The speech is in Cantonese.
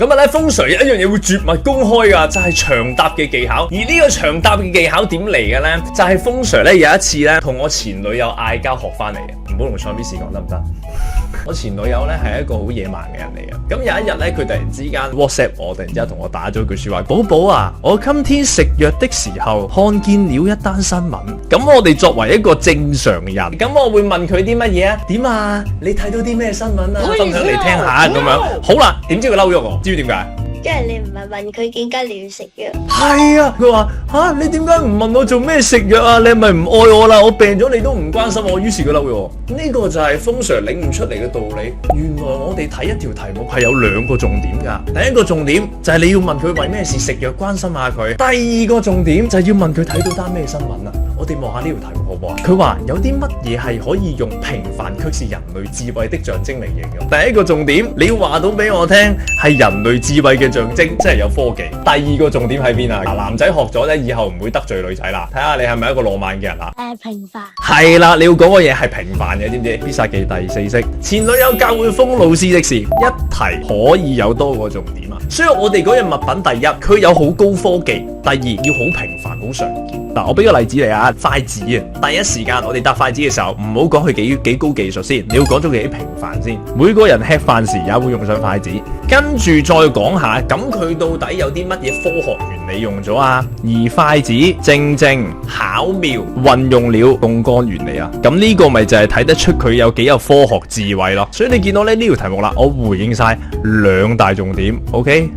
咁啊咧，風水有一樣嘢會絕密公開噶，就係長搭嘅技巧。而呢個長搭嘅技巧點嚟嘅咧？就係風水咧有一次咧，同我前女友嗌交學翻嚟嘅。唔好同蔡 Miss 講得唔得？我前女友咧係一個好野蠻嘅人嚟嘅。咁有一日咧，佢突然之間 WhatsApp 我，突然之間同我打咗句說話：寶寶啊，我今天食藥的時候看見了一單新聞。咁我哋作為一個正常人，咁我會問佢啲乜嘢啊？點啊？你睇到啲咩新聞啊？分享嚟聽下咁樣。好啦，點知佢嬲咗我？知唔知點解？因為你唔係問佢點解你要食藥。係啊，佢話吓，你點解唔問我做咩食藥啊？你係咪唔愛我啦？我病咗你都唔關心我，於是佢嬲咗我。呢個就係風 Sir 領悟出嚟嘅道理。原來我哋睇一條題目係有兩個重點噶。第一個重點就係你要問佢為咩事食藥，關心下佢。第二個重點就係要問佢睇到單咩新聞啊？我哋望下呢條題目好唔好啊？佢話有啲乜嘢係可以用平凡卻是人類智慧的象徵嚟形容。第一個重點你要話到俾我聽係人類智慧嘅象徵，即係有科技。第二個重點喺邊啊？男仔學咗咧，以後唔會得罪女仔啦。睇下你係咪一個浪漫嘅人啊？平凡。係啦，你要講嘅嘢係平凡嘅，知唔知？必殺技第四式，前女友教會風老師的事，一題可以有多個重點啊。所以我哋嗰樣物品，第一佢有好高科技，第二要好平凡好常見。嗱，我俾個例子嚟啊，筷子啊，第一時間我哋搭筷子嘅時候，唔好講佢幾高技術先，你要講咗佢幾平凡先。每個人吃飯時也會用上筷子，跟住再講下，咁佢到底有啲乜嘢科學原理用咗啊？而筷子正巧妙運用了槓桿原理啊，咁呢個咪就係睇得出佢有幾有科學智慧咯。所以你見到呢條題目啦，我回應晒兩大重點 ，OK？